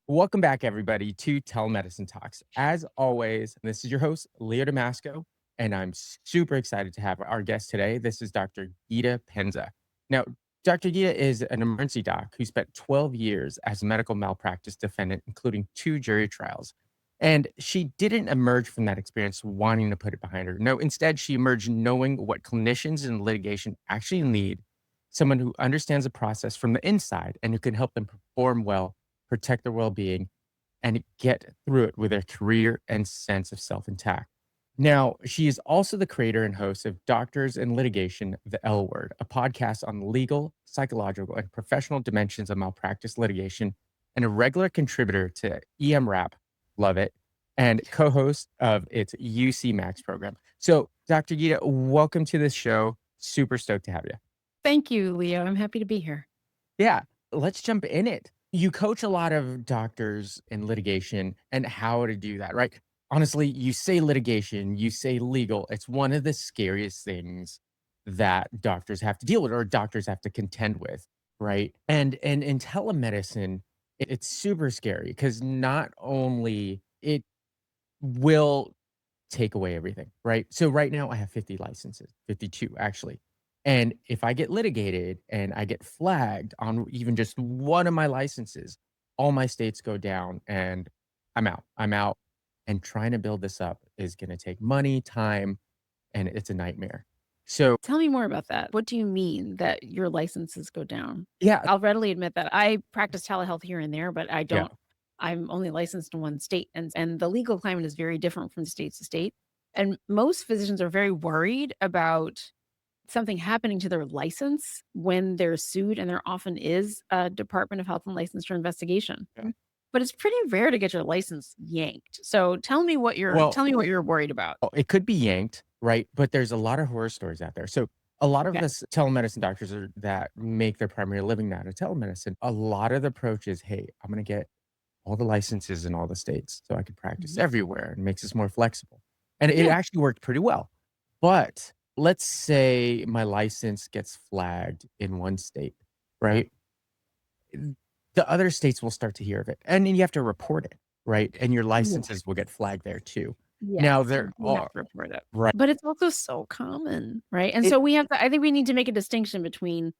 Welcome back, everybody, to Telemedicine Talks. As always, this is your host, Leo Damasco, and I'm super excited to have our guest today. This is Dr. Gita Penza. Now, Dr. Gita is an emergency doc who spent 12 years as a medical malpractice defendant, including 2 jury trials. And she didn't emerge from that experience wanting to put it behind her. No, instead, she emerged knowing what clinicians in litigation actually need, someone who understands the process from the inside and who can help them perform well, protect their well-being, and get through it with their career and sense of self intact. Now, she is also the creator and host of Doctors in Litigation, the L Word, a podcast on legal, psychological, and professional dimensions of malpractice litigation, and a regular contributor to EM love it, and co-host of its UC Max program. So, Dr. Gita, welcome to this show. Super stoked to have you. Thank you, Leo. I'm happy to be here. Yeah, let's jump in it. You coach a lot of doctors in litigation and how to do that, right? Honestly, you say litigation, you say legal. It's one of the scariest things that doctors have to deal with or doctors have to contend with, right? And in telemedicine, it's super scary because not only it will take away everything, right? So right now I have 50 licenses, 52 actually. And if I get litigated and I get flagged on even just one of my licenses, all my states go down and I'm out. I'm out. And trying to build this up is going to take money, time, and it's a nightmare. So, Tell me more about that. What do you mean that your licenses go down? yeah, I'll readily admit that I practice telehealth here and there, but yeah, I'm only licensed in one state. And the legal climate is very different from state to state. And most physicians are very worried about something happening to their license when they're sued. And there often is a Department of Health and Licensure investigation. yeah. But it's pretty rare to get your license yanked. So Well, tell me what you're worried about. it could be yanked, right? But there's a lot of horror stories out there. So a lot of Okay. us telemedicine doctors that make their primary living out of telemedicine. A lot of the approach is, hey, I'm going to get all the licenses in all the states so I can practice Mhm. everywhere and makes us more flexible. And it Yeah. actually worked pretty well. But let's say my license gets flagged in one state, right? The other states will start to hear of it. And then you have to report it, right? And your Yeah. licenses will get flagged there too. Now Yes, there you do have are to report it. right. But it's also so common, right? And It so we have to I think we need to make a distinction between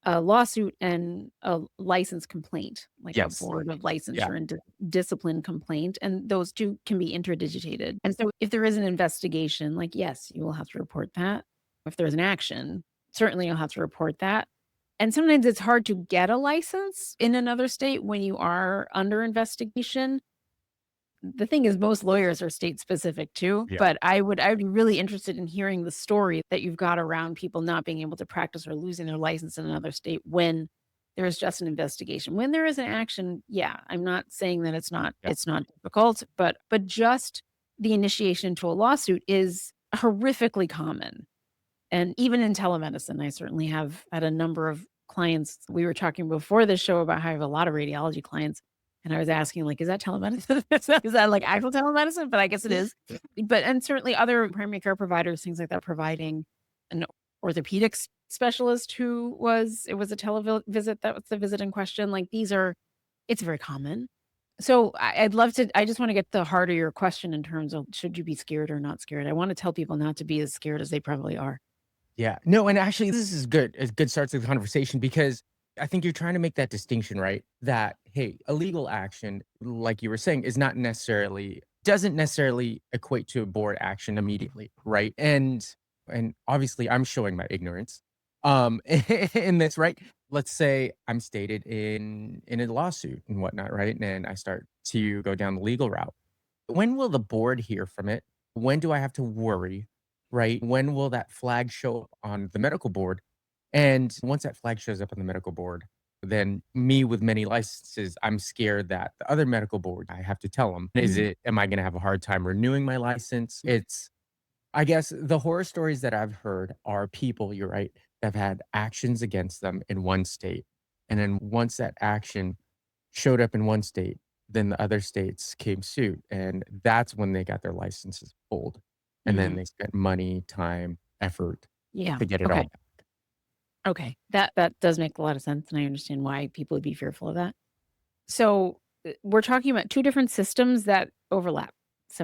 a lawsuit and a license complaint, like a yes. board of Yeah. licensure and discipline complaint, and those 2 can be interdigitated. And so if there is an investigation, like, yes, you will have to report that. If there's an action, certainly you'll have to report that. And sometimes it's hard to get a license in another state when you are under investigation. The thing is most lawyers are state specific too, Yeah. but I'd be really interested in hearing the story that you've got around people not being able to practice or losing their license in another state when there's just an investigation. When there is an action, yeah, I'm not saying that Yeah. it's not difficult, but just the initiation into a lawsuit is horrifically common. And even in telemedicine, I certainly have had a number of clients. We were talking before this show about how I have a lot of radiology clients. And I was asking, like, is that telemedicine? Is that like actual telemedicine? But I guess it is. But and certainly other primary care providers, things like that, providing an orthopedics specialist who was it was a televisit, that was the visit in question. Like these are it's very common. So I'd love to I just want to get the heart of your question in terms of should you be scared or not scared? I want to tell people not to be as scared as they probably are. Yeah. No, and actually this is good. It's a good start to the conversation because I think you're trying to make that distinction, right? That hey, a legal action, like you were saying, is not necessarily doesn't necessarily equate to a board action immediately, right? And obviously I'm showing my ignorance in this, right? Let's say I'm stated in a lawsuit and whatnot, right? And I start to go down the legal route. When will the board hear from it? When do I have to worry, right? When will that flag show up on the medical board? And once that flag shows up on the medical board, then me with many licenses, I'm scared that the other medical board, I have to tell them, Mhm. am I going to have a hard time renewing my license? I guess the horror stories that I've heard are people, you're right, that have had actions against them in one state. And then once that action showed up in one state, then the other states came suit, and that's when they got their licenses pulled, and then Mhm. they spent money, time, effort Yeah. to get it all Okay. back. Okay. That does make a lot of sense, and I understand why people would be fearful of that. So, we're talking about two different systems that overlap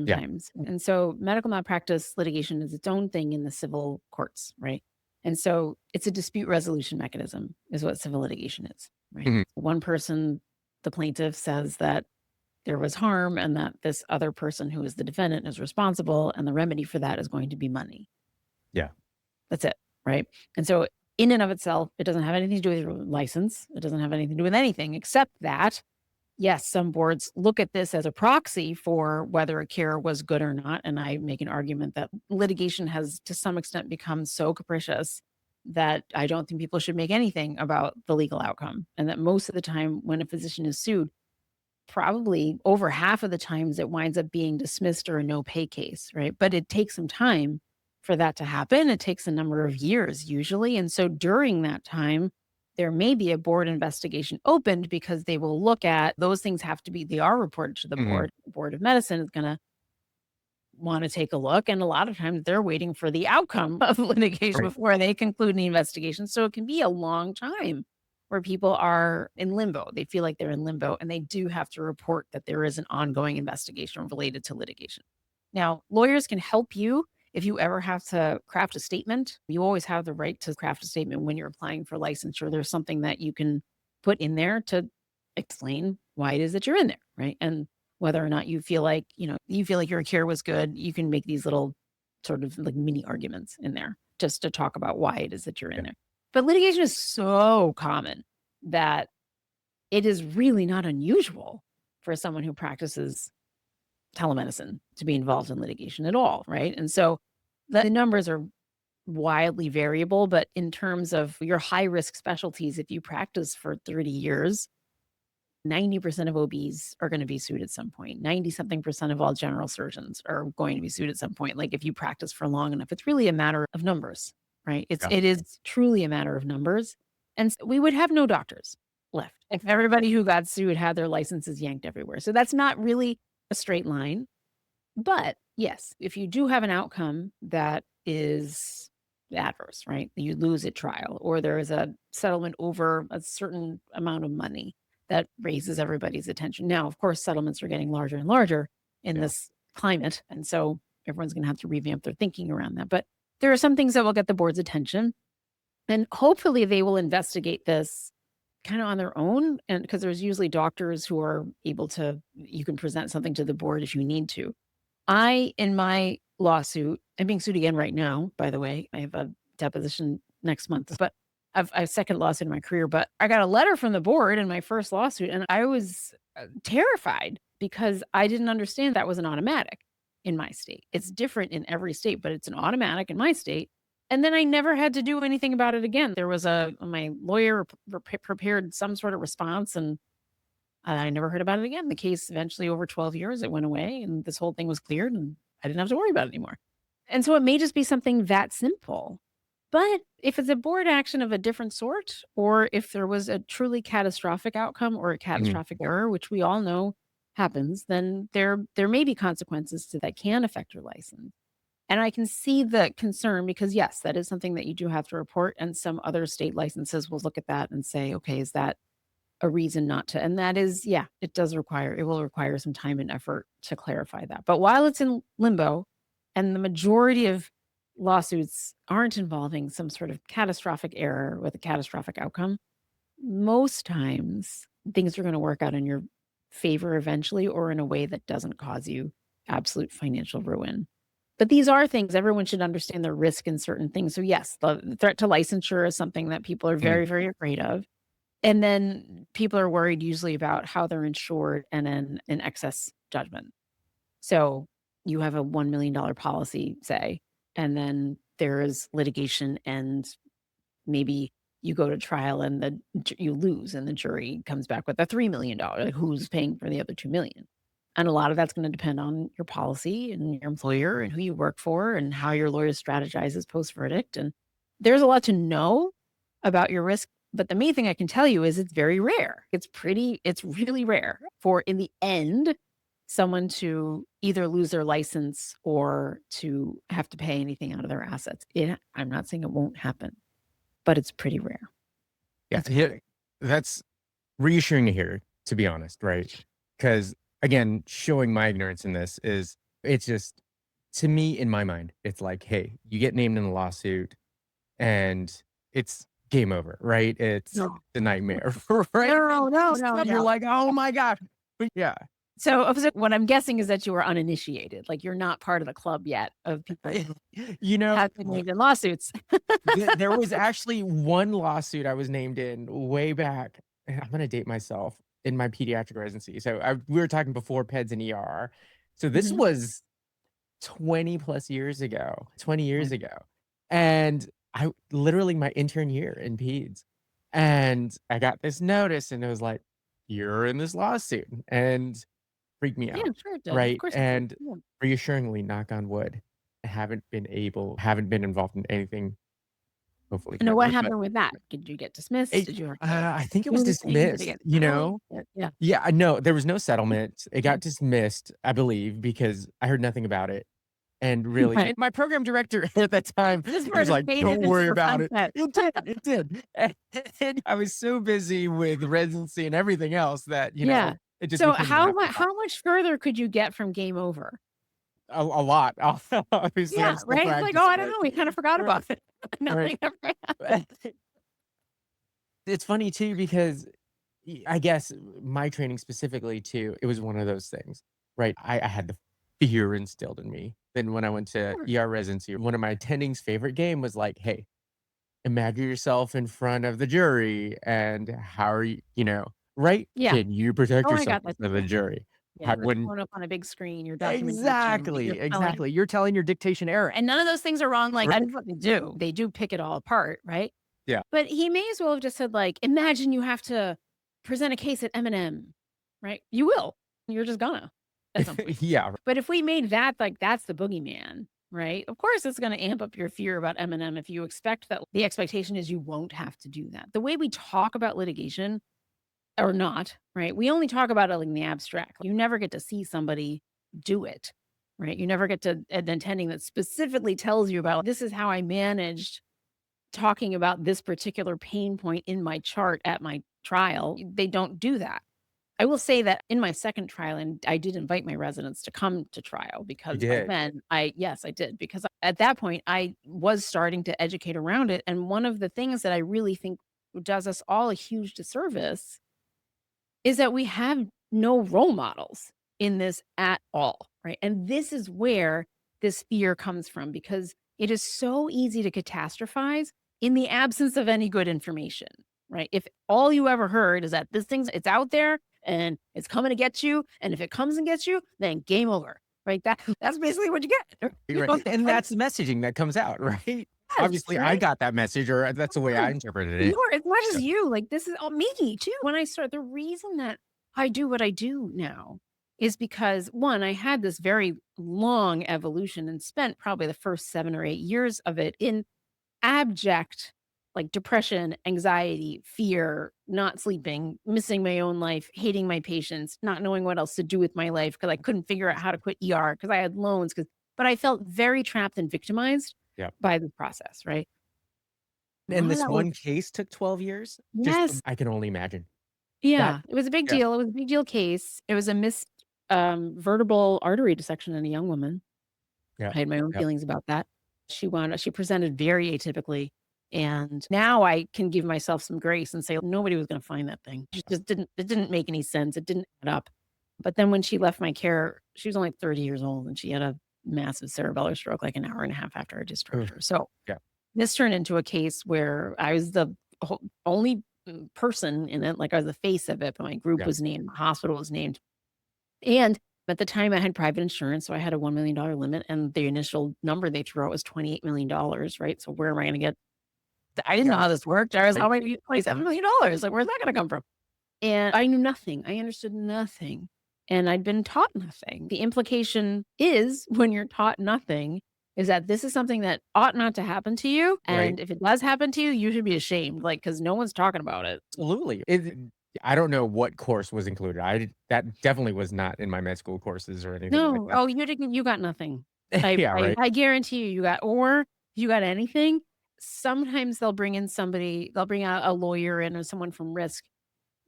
Yeah. sometimes. And so medical malpractice litigation is its own thing in the civil courts, right? And so it's a dispute resolution mechanism is what civil litigation is, right? Mhm. One person, the plaintiff, says that there was harm and that this other person who is the defendant is responsible, and the remedy for that is going to be money. Yeah. That's it, right? And so in and of itself, it doesn't have anything to do with your license. It doesn't have anything to do with anything except that, yes, some boards look at this as a proxy for whether a care was good or not. And I make an argument that litigation has to some extent become so capricious that I don't think people should make anything about the legal outcome. And that most of the time when a physician is sued, probably over half of the times it winds up being dismissed or a no pay case, right? But it takes some time for that to happen. It takes a number of years usually. And so during that time, there may be a board investigation opened because they will look at those things they are reported to the Mhm. board. The Board of Medicine is going to want to take a look. And a lot of times they're waiting for the outcome of litigation Right. before they conclude the investigation. So it can be a long time where people are in limbo. They feel like they're in limbo and they do have to report that there is an ongoing investigation related to litigation. Now, lawyers can help you if you ever have to craft a statement. You always have the right to craft a statement when you're applying for licensure. There's something that you can put in there to explain why it is that you're in there, right? And whether or not you feel like, you feel like your care was good, you can make these little sort of like mini arguments in there just to talk about why it is that you're in Yeah. there. But litigation is so common that it is really not unusual for someone who practices telemedicine to be involved in litigation at all, right? And so the numbers are wildly variable, but in terms of your high risk specialties, if you practice for 30 years, 90% of OBs are going to be sued at some point. 90 something percent of all general surgeons are going to be sued at some point. Like if you practice for long enough, it's really a matter of numbers, right? Yeah. It is truly a matter of numbers. And we would have no doctors left if everybody who got sued had their licenses yanked everywhere. So that's not really a straight line. But yes, if you do have an outcome that is adverse, right? You lose at trial, or there is a settlement over a certain amount of money that raises everybody's attention. Now, of course, settlements are getting larger and larger in Yeah. this climate. And so everyone's going to have to revamp their thinking around that. But there are some things that will get the board's attention. And hopefully they will investigate this kind of on their own. And because there's usually doctors who are able to, you can present something to the board if you need to. In my lawsuit, I'm being sued again right now, by the way. I have a deposition next month, but I've second lawsuit in my career, but I got a letter from the board in my first lawsuit and I was terrified because I didn't understand that was an automatic in my state. It's different in every state, but it's an automatic in my state. And then I never had to do anything about it again. My lawyer prepared some sort of response and I never heard about it again. The case eventually over 12 years, it went away and this whole thing was cleared and I didn't have to worry about it anymore. And so it may just be something that simple. But if it's a board action of a different sort, or if there was a truly catastrophic outcome or a Mhm. catastrophic error, which we all know happens, then there may be consequences to that can affect your license. And I can see the concern because yes, that is something that you do have to report. And some other state licenses will look at that and say, okay, is that a reason not to? And that is, yeah, it will require some time and effort to clarify that. But while it's in limbo and the majority of lawsuits aren't involving some sort of catastrophic error with a catastrophic outcome, most times things are going to work out in your favor eventually or in a way that doesn't cause you absolute financial ruin. But these are things everyone should understand the risk in certain things. So yes, the threat to licensure is something that people are Mhm. very, very afraid of. And then people are worried usually about how they're insured and then an excess judgment. So you have a $1 million policy, say, and then there is litigation and maybe you go to trial and you lose and the jury comes back with a $3 million. Like who's paying for the other 2 million? And a lot of that's going to depend on your policy and your employer and who you work for and how your lawyer strategizes post verdict. And there's a lot to know about your risk. But the main thing I can tell you is it's very rare. It's really rare for in the end, someone to either lose their license or to have to pay anything out of their assets. I'm not saying it won't happen, but it's pretty rare. Yeah. It's Yeah. That's reassuring to hear, to be honest, right? 'Cause, again, showing my ignorance in this is it's just to me, in my mind, it's like, "Hey, you get named in a lawsuit, and it's game over," right? It's No. the nightmare, right? No, no, no, So you're no. like, "Oh my god." But yeah. So what I'm guessing is that you are uninitiated, like, you're not part of the club yet of people who You know, have been named in lawsuits. there was actually one lawsuit I was named in way back, and I'm gonna date myself, in my pediatric residency. So, we were talking before peds and ER. So this Mhm. was 20 plus years ago, 20 Right. years ago. And I literally my intern year in peds. And I got this notice and it was like, "You're in this lawsuit," and freaked me Yeah, out, sure it did. Of right? course it did. And Yeah. reassuringly, knock on wood, I haven't been involved in anything, hopefully And never, what but happened with that? Did you get dismissed? it Did you have to I think it do was anything? Did it dismissed, get you settled? know? Yeah. Yeah, no, there was no settlement. It Yeah. got dismissed, I believe, because I heard nothing about it. And really Right. and my program director at that time, This he was part has like, faded "Don't into worry the about it." sunset. It did, and I was so busy with residency and everything else that, Yeah. it just So became an afterthought. how much further could you get from game over? A lot. Obviously, I'm Yeah, still right? It's like, "Oh, I don't practicing know, we kinda forgot it. about it." Right, Nothing ever happened. right. It's funny too because I guess my training specifically too, it was one of those things, right? I had the fear instilled in me. Then when I went to Sure. ER residency, one of my attendings' favorite game was like, "Hey, imagine yourself in front of the jury and how are right? Yeah. Can you protect Oh, I yourself got in that front of too. the jury?" Yeah, How you're when showing up on a big screen, your documentation, you're exactly, telling exactly. You're telling your dictation error. and none of those things are wrong, like, Right? that is what they do. They do pick it all apart, right? Yeah. But he may as well have just said, like, "Imagine you have to present a case at M&M," right? You will. You're just gonna at some point. Yeah. But if we made that, like, that's the boogeyman, right? Of course, it's gonna amp up your fear about M&M if you expect that the expectation is you won't have to do that. The way we talk about litigation or not, right? We only talk about it like in the abstract. You never get to see somebody do it, right? You never get to an attending that specifically tells you about this is how I managed talking about this particular pain point in my chart at my trial. They don't do that. I will say that in my second trial, and I did invite my residents to come to trial You because by did. then yes, I did. Because at that point, I was starting to educate around it. And one of the things that I really think does us all a huge disservice is that we have no role models in this at all, right? And this is where this fear comes from because it is so easy to catastrophize in the absence of any good information, right? If all you ever heard is that it's out there and it's coming to get you, and if it comes and gets you, then game over, right? That's basically what you get. You're right. And And that's the messaging that comes out, right? yes, Obviously, I right? got that message, or that's the way I Course. interpreted it. It's not So just you, like, this is all me too. When I start the reason that I do what I do now is because, 1, I had this very long evolution and spent probably the first 7 or 8 years of it in abject, like, depression, anxiety, fear, not sleeping, missing my own life, hating my patients, not knowing what else to do with my life because I couldn't figure out how to quit ER because I had loans. Because, but I felt very trapped and victimized yeah. by the process, right? A And lot of this that was one case took 12 years? Just yes. I can only imagine. That Yeah, it was a big yeah, deal. It was a big deal case. It was a missed, vertebral artery dissection in a young woman. yeah, I had my own yeah, feelings about that. She presented very atypically, and now I can give myself some grace and say, "Nobody was gonna find that thing." It didn't make any sense. It didn't add up. But then when she left my care, she was only 30 years old, and she had a massive cerebellar stroke like an hour and a half after I discharged oof, her. So yeah, this turned into a case where I was the only person in it, like, I was the face of it, but my group yeah, was named, my hospital was named, and at the time, I had private insurance, so I had a $1,000,000 limit, and the initial number they threw out was $28,000,000, right? So where am I gonna get I didn't know yeah, how this worked. I was, "How right, am I gonna get $27,000,000? Like, where's that gonna come from?" And I knew nothing. I understood nothing, and I'd been taught nothing. The implication is when you're taught nothing is that this is something that ought not to happen to you, right. and if it does happen to you, you should be ashamed, like, because no one's talking about it. Absolutely. I don't know what course was included. That definitely was not in my med school courses or anything like No. that. Oh, you got nothing. I Yeah, I right. I guarantee you, you got anything, sometimes they'll bring out a lawyer in or someone from risk.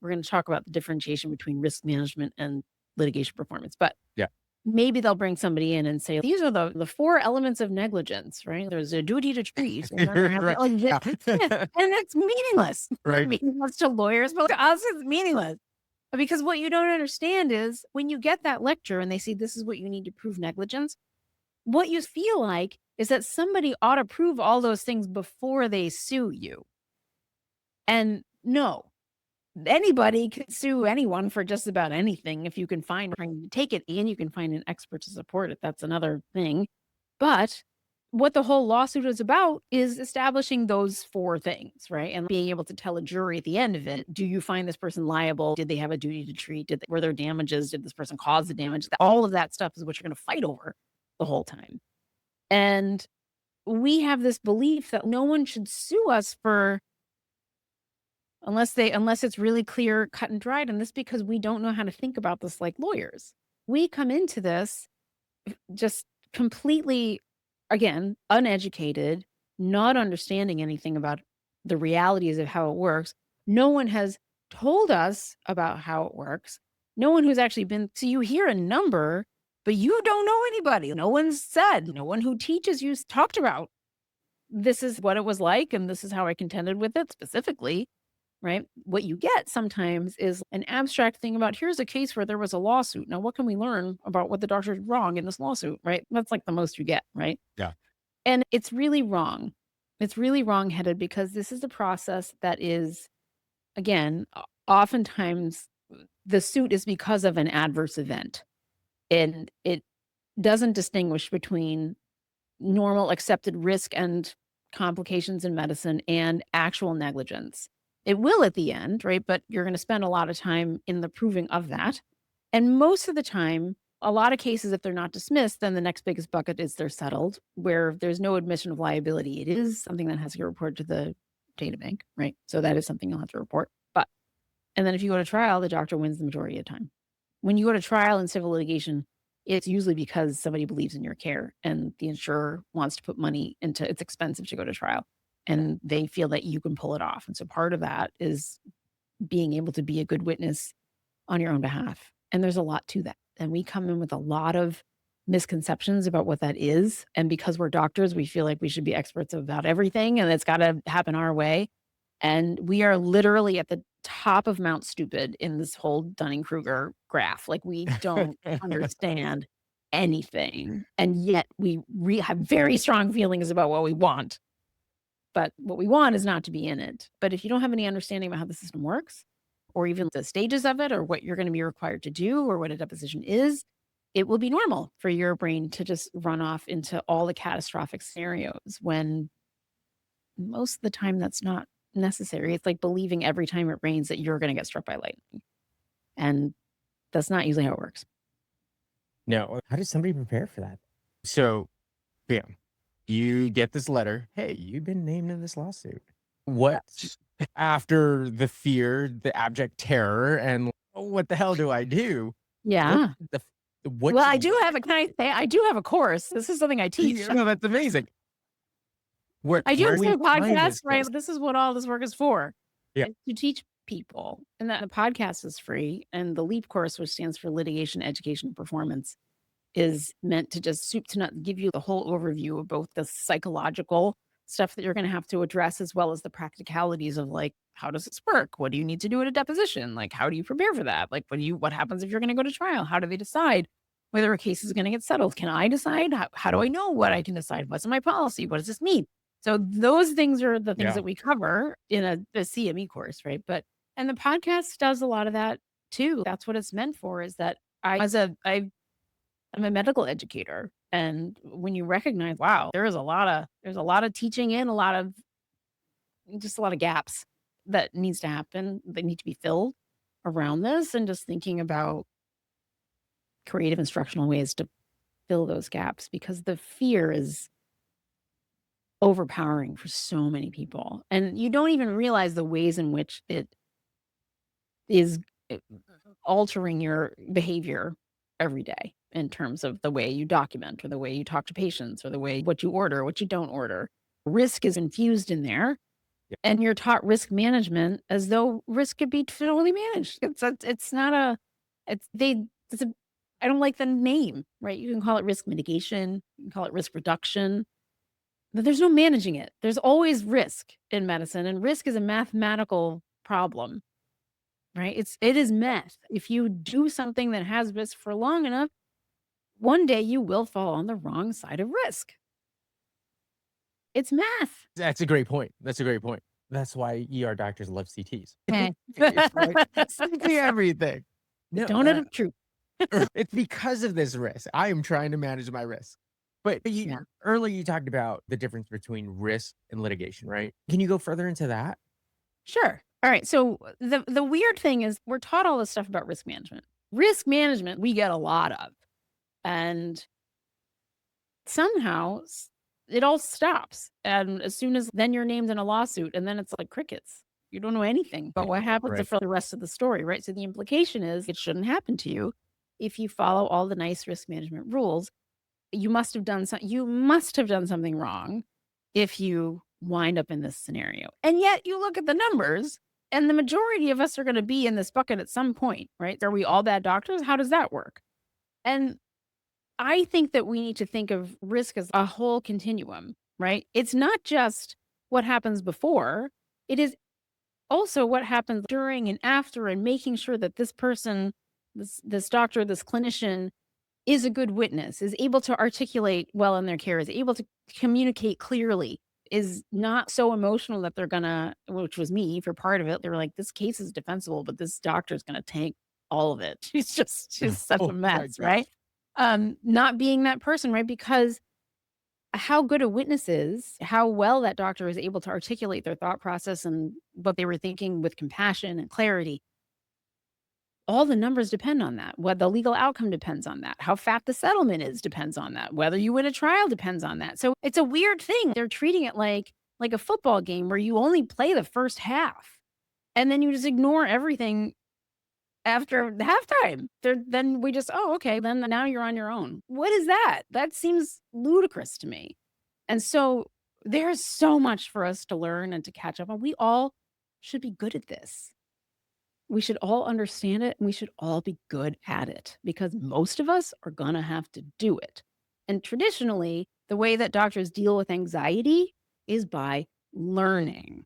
We're gonna talk about the differentiation between risk management and litigation performance. But Yeah. maybe they'll bring somebody in and say, these are the four elements of negligence, right? There's a duty to treat. And then there has Right. like, Yeah. and it's meaningless. Right. Meaningless to lawyers, but to us, it's meaningless. Because what you don't understand is when you get that lecture and they say, this is what you need to prove negligence, what you feel like is that somebody ought to prove all those things before they sue you. And no, anybody can sue anyone for just about anything if you can find take it and you can find an expert to support it. That's another thing. But what the whole lawsuit is about is establishing those four things, right? And being able to tell a jury at the end of it, do you find this person liable? Did they have a duty to treat? Were there damages? Did this person cause the damage? All of that stuff is what you're going to fight over the whole time. And we have this belief that no one should sue us for unless it's really clear, cut and dried. And this because we don't know how to think about this like lawyers. We come into this just completely, again, uneducated, not understanding anything about the realities of how it works. No one has told us about how it works. No one who's actually been, so you hear a number, but you don't know anybody. No one's said, no one who teaches you talked about this is what it was like, and this is how I contended with it specifically. Right? What you get sometimes is an abstract thing about here's a case where there was a lawsuit. Now, what can we learn about what the doctor did wrong in this lawsuit? Right? That's like the most you get. Right? Yeah. And it's really wrong. It's really wrong-headed because this is a process that is, again, oftentimes the suit is because of an adverse event. And it doesn't distinguish between normal accepted risk and complications in medicine and actual negligence. It will at the end, right? But you're going to spend a lot of time in the proving of that. And most of the time, a lot of cases, if they're not dismissed, then the next biggest bucket is they're settled, where there's no admission of liability. It is something that has to get reported to the data bank, right? So that is something you'll have to report. And then if you go to trial, the doctor wins the majority of the time. When you go to trial in civil litigation, it's usually because somebody believes in your care and the insurer wants to put money into it's expensive to go to trial and they feel that you can pull it off. And so part of that is being able to be a good witness on your own behalf. And there's a lot to that. And we come in with a lot of misconceptions about what that is. And because we're doctors, we feel like we should be experts about everything and it's got to happen our way. And we are literally at the top of Mount Stupid in this whole Dunning-Kruger graph. Like we don't understand anything. And yet we have very strong feelings about what we want. But what we want is not to be in it. But if you don't have any understanding about how the system works, or even the stages of it, or what you're going to be required to do, or what a deposition is, it will be normal for your brain to just run off into all the catastrophic scenarios when most of the time that's not necessary. It's like believing every time it rains that you're going to get struck by lightning. And that's not usually how it works. No. How does somebody prepare for that? So, bam, you get this letter. Hey, you've been named in this lawsuit. What after the fear, the abject terror, and what the hell do I do? Yeah. What Well, I do have a, can I say, I do have a course. This is something I teach. No, that's amazing. I do have we a find podcast, right? this? This is what all this work is for. Yeah. It's to teach people. And that the podcast is free. And the LEAP course, which stands for Litigation, Education, and Performance, is meant to just soup to nut give you the whole overview of both the psychological stuff that you're going to have to address, as well as the practicalities of like, how does this work? What do you need to do at a deposition? Like, how do you prepare for that? Like, what happens if you're going to go to trial? How do they decide whether a case is going to get settled? Can I decide? How do I know what I can decide? What's in my policy? What does this mean? So those things are the things that we cover in a CME course, right? And the podcast does a lot of that too. That's what it's meant for, is that I'm a medical educator. And when you recognize, wow, there's a lot of teaching in, a lot of gaps that needs to happen, that need to be filled around this, and just thinking about creative instructional ways to fill those gaps, because the fear is overpowering for so many people. And you don't even realize the ways in which it is altering your behavior every day in terms of the way you document, or the way you talk to patients, or the way what you order, what you don't order. Risk is infused in there. Yeah. And you're taught risk management as though risk could be totally managed. It's I don't like the name, right? You can call it risk mitigation, you can call it risk reduction, but there's no managing it. There's always risk in medicine, and risk is a mathematical problem, right? It is math. If you do something that has risk for long enough, one day you will fall on the wrong side of risk. It's math. That's a great point. That's a great point. That's why ER doctors love CTs. Eh. It's like simply everything. The No, donut of truth. it's because of this risk. I am trying to manage my risk. But Yeah. earlier you talked about the difference between risk and litigation, right? Can you go further into that? Sure. All right. So the weird thing is we're taught all this stuff about risk management. Risk management we get a lot of. And somehow it all stops. And as soon as then you're named in a lawsuit and then it's like crickets. You don't know anything but what happens Right. for the rest of the story, right? So the implication is it shouldn't happen to you if you follow all the nice risk management rules. You must have done something wrong if you wind up in this scenario. And yet you look at the numbers and the majority of us are going to be in this bucket at some point, right? Are we all bad doctors? How does that work? And I think that we need to think of risk as a whole continuum, right? It's not just what happens before, it is also what happens during and after, and making sure that this person, this doctor, this clinician is a good witness, is able to articulate well in their care, is able to communicate clearly, is not so emotional that they're gonna, which was me for part of it. They were like, this case is defensible, but this doctor's gonna tank all of it. She's such Oh a my mess, gosh. right? Not being that person, right? Because how good a witness is, how well that doctor is able to articulate their thought process and what they were thinking with compassion and clarity. All the numbers depend on that. What the legal outcome depends on that. How fat the settlement is depends on that. Whether you win a trial depends on that. So it's a weird thing. They're treating it like a football game where you only play the first half and then you just ignore everything after the halftime. Then we just, oh, okay, then now you're on your own. What is that? That seems ludicrous to me. And so there's so much for us to learn and to catch up on. We all should be good at this. We should all understand it and we should all be good at it because most of us are going to have to do it. And traditionally, the way that doctors deal with anxiety is by learning.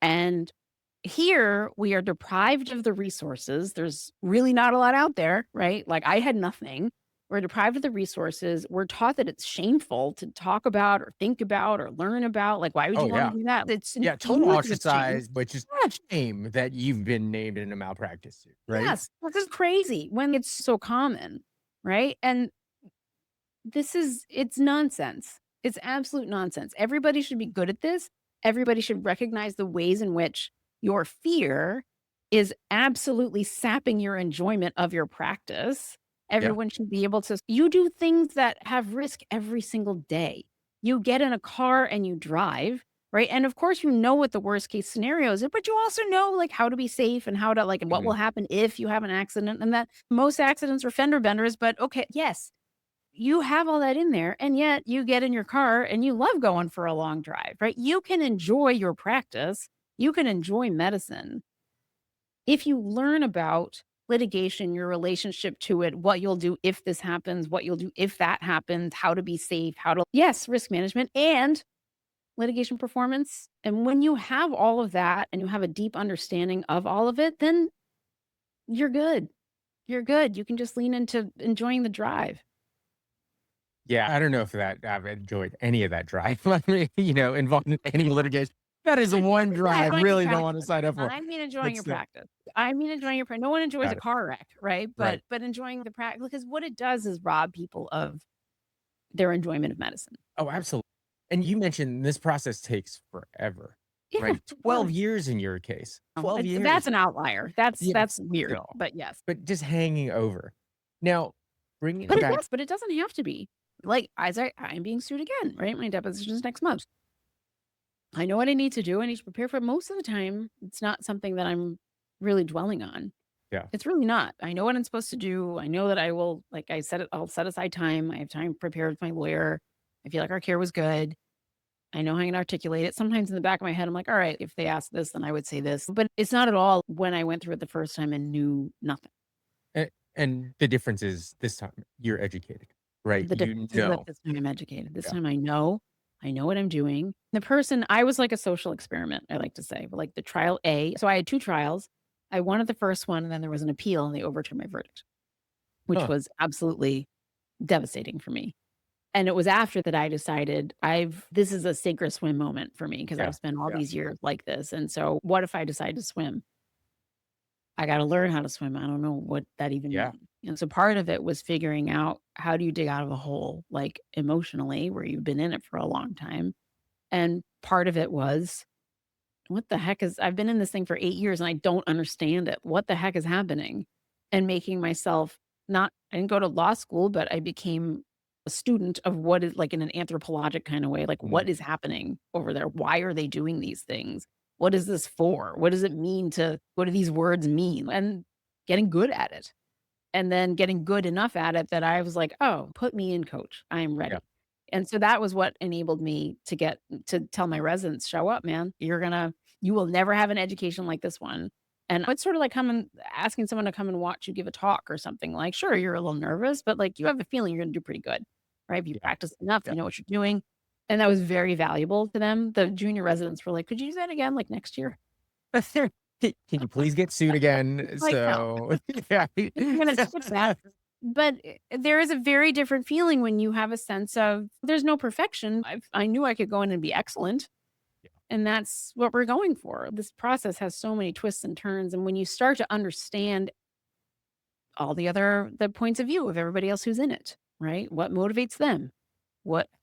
And here we are deprived of the resources. There's really not a lot out there, right? Like I had nothing. We're deprived of the resources. We're taught that it's shameful to talk about or think about or learn about. Like, why would Oh, you want yeah. to do that? It's Yeah, total infused with shame. ostracized, which is Yeah, shame that you've been named in a malpractice suit, right? yes, this is crazy when it's so common, right? And it's nonsense. It's absolute nonsense. Everybody should be good at this. Everybody should recognize the ways in which your fear is absolutely sapping your enjoyment of your practice. Yeah. Everyone should be able to, you do things that have risk every single day. You get in a car and you drive, right? And of course, you know what the worst case scenario is, but you also know like how to be safe and how to like what Mhm. will happen if you have an accident, and that most accidents are fender benders. But okay, yes, you have all that in there, and yet you get in your car and you love going for a long drive, right? You can enjoy your practice. You can enjoy medicine if you learn about litigation, your relationship to it, what you'll do if this happens, what you'll do if that happens, how to be safe, yes, risk management and litigation performance. And when you have all of that and you have a deep understanding of all of it, then you're good. You're good. You can just lean into enjoying the drive. Yeah, I don't know if I've enjoyed any of that drive. I mean, involved in any litigation. That is one drive I Enjoying your really don't wanna practice. sign up for. I mean enjoying your That's the practice. I mean enjoying your no one enjoys got a it. car wreck, right? Right. But enjoying the practice because what it does is rob people of their enjoyment of medicine. Oh, absolutely. And you mentioned this process takes forever, Yeah, right? 12 years in your case. 12 that's years. an outlier. That's Yeah, that's weird, still, but yes. but just hanging over. Now, bringing But it it back. yes, but it doesn't have to be. Like, as I'm being sued again, right? My deposition is next month. I know what I need to do. I need to prepare for it. Most of the time, it's not something that I'm really dwelling on. Yeah. It's really not. I know what I'm supposed to do. I know that I will, like I said, I'll set aside time. I have time prepared with my lawyer. I feel like our care was good. I know how I can articulate it. Sometimes in the back of my head, I'm like, all right, if they ask this, then I would say this. But it's not at all when I went through it the first time and knew nothing. And the difference is this time you're educated, right? The You difference is that know. this time I'm educated. This Yeah. time I know what I'm doing. The person I was like a social experiment, I like to say, but like the trial A. So I had 2 trials. I won at the first one, and then there was an appeal, and they overturned my verdict, which Huh. was absolutely devastating for me. And it was after that I decided this is a sink or swim moment for me because Yeah. I've spent all Yeah. these years like this. And so what if I decide to swim? I gotta learn how to swim. I don't know what that even Yeah. means. And so part of it was figuring out how do you dig out of a hole, like, emotionally, where you've been in it for a long time, and part of it was, "What the heck is I've been in this thing for 8 years, and I don't understand it. What the heck is happening?" And making myself not I didn't go to law school, but I became a student of what is like, in an anthropologic kinda way, like, Mm, what is happening over there? Why are they doing these things? What is this for? What does it mean to what do these words mean? And getting good at it. And then getting good enough at it that I was like, "Oh, put me in, coach. I am yeah. ready." And so that was what enabled me to tell my residents, "Show up, man. You will never have an education like this one." And it's sort of like coming asking someone to come and watch you give a talk or something. Like, sure, you're a little nervous, but, like, you have a feeling you're gonna do pretty good, right? If you Yeah. practice enough, Yeah. you know what you're doing. And that was very valuable to them. The junior residents were like, "Could you do that again, like, next year?" But they're Can you please get sued again? like, "No." So, yeah. You're gonna skip that. But, there is a very different feeling when you have a sense of there's no perfection. I knew I could go in and be excellent, and that's what we're going for. This process has so many twists and turns, and when you start to understand all the points of view of everybody else who's in it, right? What motivates them?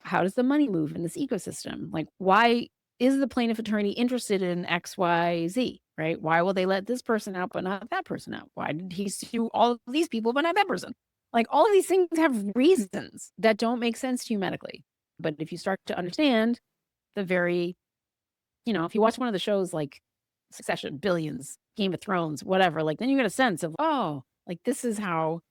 How does the money move in this ecosystem? Like, why is the plaintiff attorney interested in XYZ, right? Why will they let this person out but not that person out? Why did he sue all of these people but not that person? Like, all of these things have reasons that don't make sense to you medically. But if you start to understand the very, if you watch one of the shows like Succession, Billions, Game of Thrones, whatever, like then you get a sense of, oh, like this is how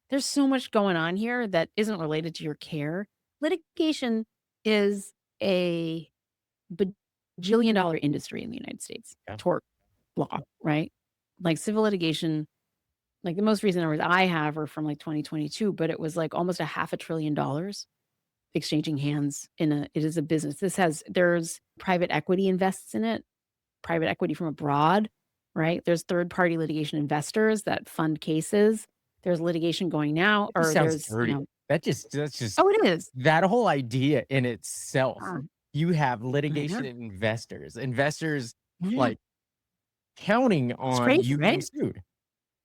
there's so much going on here that isn't related to your care. Litigation is a bajillion-dollar industry in the United States, Yeah. tort law, right? Like civil litigation, like the most recent numbers I have are from like 2022, but it was like almost a half a trillion dollars exchanging hands it is a business. There's private equity invests in it, private equity from abroad, right? There's third party litigation investors that fund cases. There's litigation going now, It just or sounds there's, dirty. That's just oh, it is. that whole idea in itself. Um, You have I know. litigation investors, Yeah. like, counting It's on crazy, you getting right? sued.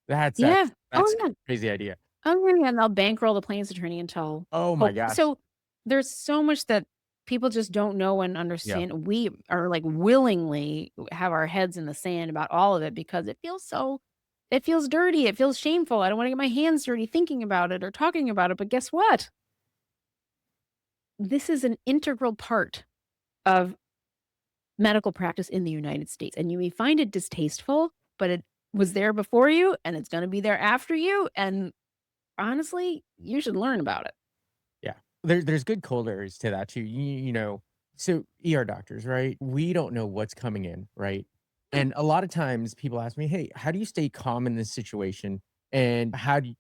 That's Yeah. that's Oh, that's yeah. a crazy idea. Oh, yeah, and they'll bankroll the plaintiff's attorney until Oh my hope gosh. so there's so much that people just don't know and Yeah. understand. We are, like, willingly have our heads in the sand about all of it because it feels dirty, it feels shameful. I don't wanna get my hands dirty thinking about it or talking about it, but guess what? This is an integral part of medical practice in the United States, and you may find it distasteful, but it was there before you, and it's gonna be there after you, and honestly, you should learn about it. Yeah. There's good corollaries to that too. So ER doctors, right? We don't know what's coming in, right? No. And a lot of times people ask me, "Hey, how do you stay calm in this situation? And how do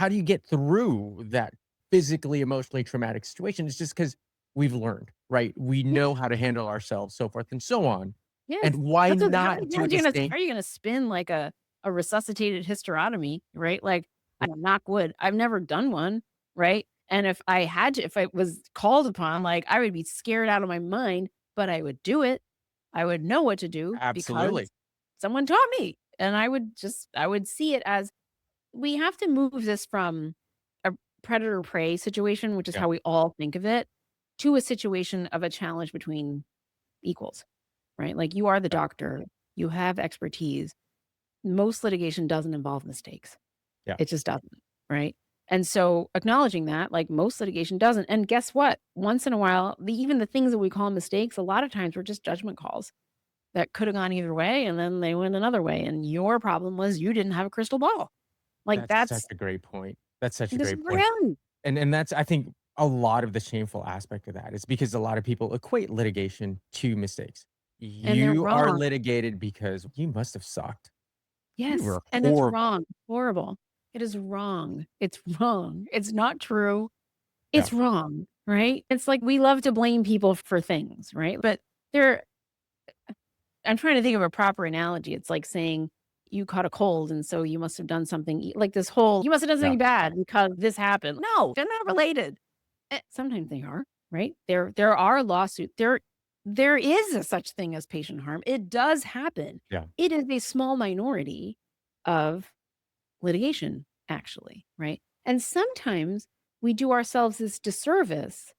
you get through that physically, emotionally traumatic situation?" It's just because we've learned, right? We Yeah. know how to handle ourselves, so forth and so on. And Yes. why That's what how not many do times it the same? are you gonna spin like a resuscitated hysterotomy, right? Like, I knock wood. I've never done one, right? And if I was called upon, like, I would be scared out of my mind, but I would do it. I would know what to do Absolutely. because someone taught me, and I would see it as we have to move this from a predator prey situation, which is Yeah. how we all think of it, to a situation of a challenge between equals, right? Like, you are the Yeah. doctor, you have expertise. Most litigation doesn't involve mistakes. Yeah. It just doesn't, right? And so acknowledging that, like, most litigation doesn't, and guess what? Once in a while, even the things that we call mistakes, a lot of times were just judgment calls that coulda gone either way, and then they went another way, and your problem was you didn't have a crystal ball. Like, That's such a great point. That's such a this is great point. reality, And that's, I think, a lot of the shameful aspect of that is because a lot of people equate litigation to mistakes. and they're You are wrong. litigated because you must have sucked. You Yes, were and that's horrible. wrong, horrible. It is wrong. It's wrong. It's not true. Yeah. It's wrong, right? It's like we love to blame people for things, right? But there I'm trying to think of a proper analogy. It's like saying you caught a cold and so you must have done something like this whole you must have done Yeah. something bad because this happened. No, they're not related. Sometimes they are, right? There are lawsuits. There is a such thing as patient harm. It does happen. Yeah. It is a small minority of litigation, actually, right? And sometimes we do ourselves this disservice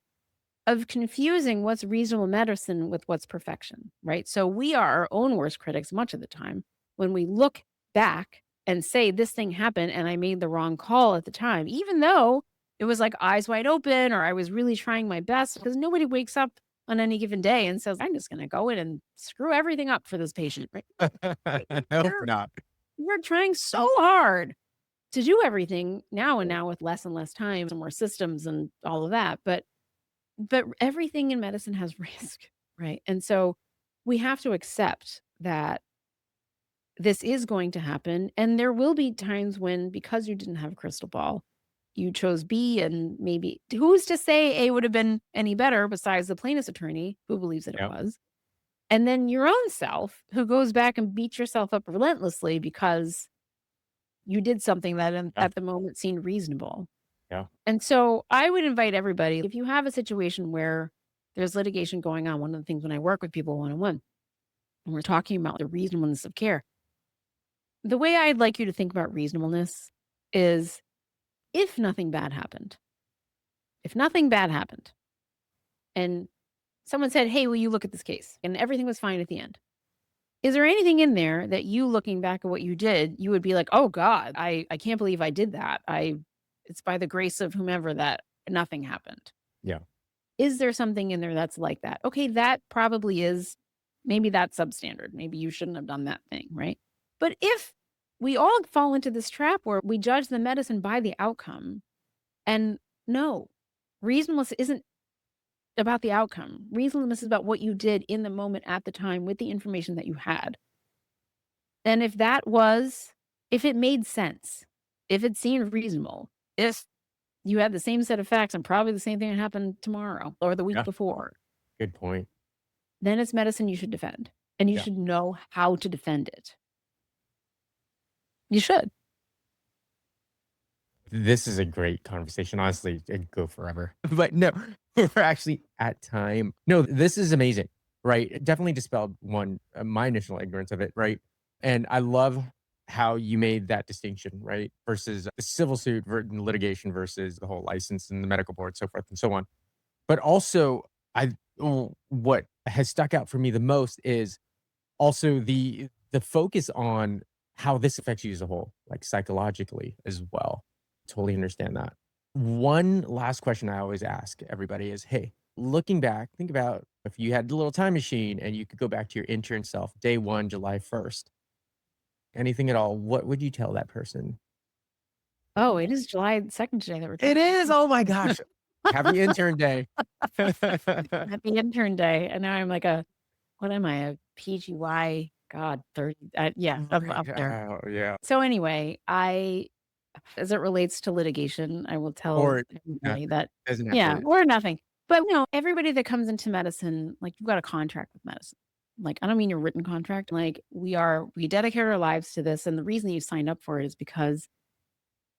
of confusing what's reasonable medicine with what's perfection, right? So we are our own worst critics much of the time when we look back and say, this thing happened and I made the wrong call at the time, even though it was like eyes wide open or I was really trying my best because nobody wakes up on any given day and says, I'm just going to go in and screw everything up for this patient, right? I hope We're, not. we're trying so hard to do everything now and now with less and less time and more systems and all of that. But everything in medicine has risk, right? And so we have to accept that this is going to happen. And there will be times when, because you didn't have a crystal ball, you chose B and maybe who's to say A would have been any better besides the plaintiff's attorney who believes that it Yeah. was. And then your own self who goes back and beats yourself up relentlessly because you did something that Yeah. at the moment seemed reasonable. Yeah. And so I would invite everybody, if you have a situation where there's litigation going on, one of the things when I work with people one on one, and we're talking about the reasonableness of care, the way I'd like you to think about reasonableness is if nothing bad happened, if nothing bad happened, and someone said, hey, will you look at this case? And everything was fine at the end. Is there anything in there that you looking back at what you did, you would be like, oh God, I can't believe I did that. It's by the grace of whomever that nothing happened. Yeah. Is there something in there that's like that? Okay, that probably is maybe that's substandard. Maybe you shouldn't have done that thing, right? But if we all fall into this trap where we judge the medicine by the outcome, and no, reasonableness isn't about the outcome. Reasonableness is about what you did in the moment at the time with the information that you had. And if it made sense, if it seemed reasonable, if you had the same set of facts and probably the same thing that happened tomorrow or the week Yeah. before, Good point. then it's medicine you should defend, and you Yeah. should know how to defend it. You should. This is a great conversation. Honestly, it'd go forever. But no, we're actually at time. No, this is amazing, right? It definitely dispelled my initial ignorance of it, right? And I love how you made that distinction, right? Versus the civil suit, litigation versus the whole license and the medical board, so forth and so on. But also, what has stuck out for me the most is also the focus on how this affects you as a whole, like psychologically as well. Totally understand that. One last question I always ask everybody is, hey, looking back, think about if you had a little time machine and you could go back to your intern self, day one, July 1st, anything at all, what would you tell that person? Oh, it is July 2nd today that we're It talking. is. Oh my gosh. Happy intern day. Happy intern day. And now I'm like what am I, a PGY? God, 30. Yeah, up there. Oh, yeah. So anyway, as it relates to litigation, I will tell Or everybody nothing. that, Doesn't have yeah, to. or nothing. But everybody that comes into medicine, like you've got a contract with medicine. Like, I don't mean your written contract. Like we dedicate our lives to this. And the reason you signed up for it is because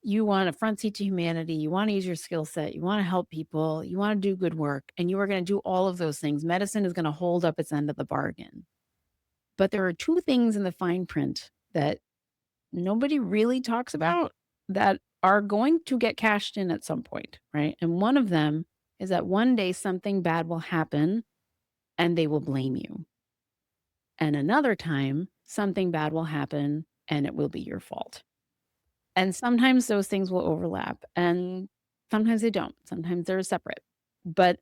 you want a front seat to humanity. You want to use your skill set. You want to help people. You want to do good work. And you are going to do all of those things. Medicine is going to hold up its end of the bargain. But there are two things in the fine print that nobody really talks about that are going to get cashed in at some point, right? And one of them is that one day something bad will happen and they will blame you. And another time, something bad will happen and it will be your fault. And sometimes those things will overlap and sometimes they don't. Sometimes they're separate. But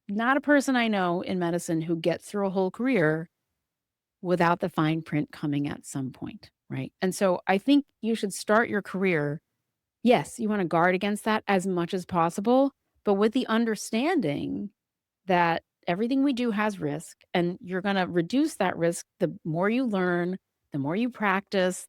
not a person I know in medicine who gets through a whole career without the fine print coming at some point, right? And so I think you should start your career. Yes, you want to guard against that as much as possible, but with the understanding that everything we do has risk and you're going to reduce that risk the more you learn, the more you practice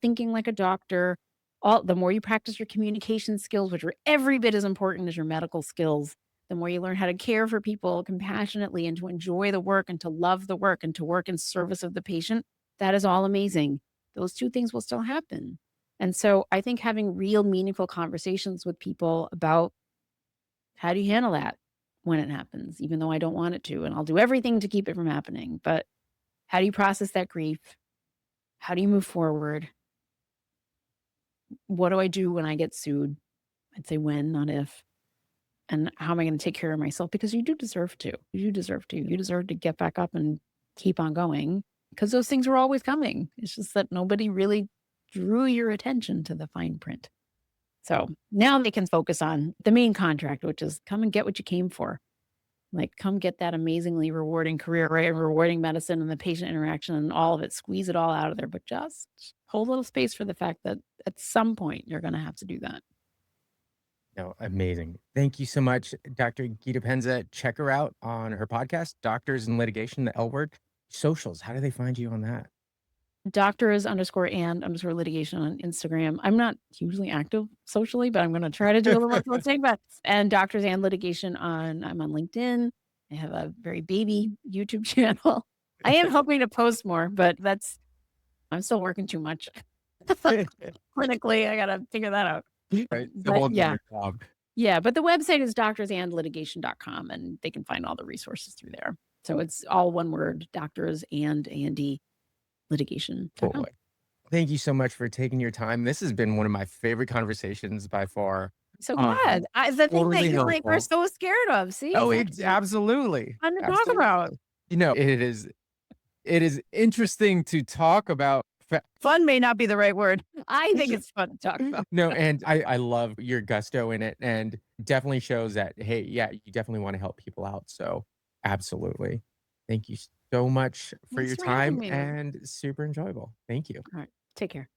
thinking like a doctor, all the more you practice your communication skills, which are every bit as important as your medical skills, the more you learn how to care for people compassionately and to enjoy the work and to love the work and to work in service of the patient, that is all amazing. Those two things will still happen. And so I think having real meaningful conversations with people about how do you handle that when it happens, even though I don't want it to, and I'll do everything to keep it from happening. But how do you process that grief? How do you move forward? What do I do when I get sued? I'd say when, not if. And how am I going to take care of myself? Because you do deserve to. You do deserve to. You deserve to get back up and keep on going because those things are always coming. It's just that nobody really drew your attention to the fine print. So now they can focus on the main contract, which is come and get what you came for. Like, come get that amazingly rewarding career, right? And rewarding medicine and the patient interaction and all of it. Squeeze it all out of there, but just hold a little space for the fact that at some point you're going to have to do that. No, amazing. Thank you so much, Dr. Gita Penza. Check her out on her podcast, Doctors in Litigation, the L Word. Socials, how do they find you on that? Doctors_and_litigation on Instagram. I'm not hugely active socially, but I'm going to try to do a little more posting. But and Doctors and Litigation I'm on LinkedIn. I have a very baby YouTube channel. I am hoping to post more, but I'm still working too much. Clinically, I got to figure that out. Right. The But whole yeah. different job. Yeah, but the website is doctorsandlitigation.com and they can find all the resources through there. So it's all one word, doctors and A&D litigation. Boy. Thank you so much for taking your time. This has been one of my favorite conversations by far. So glad. The thing that Totally you like were helpful. so scared of. See? Oh, It's it's actually absolutely. fun to talk Absolutely. about. You know, it is interesting to talk about Fun may not be the right word. I think it's fun to talk about. no, and I love your gusto in it and definitely shows that, hey, yeah, you definitely want to help people out. So absolutely. Thank you so much for Thanks your for having time me. and super enjoyable. Thank you. All right. Take care.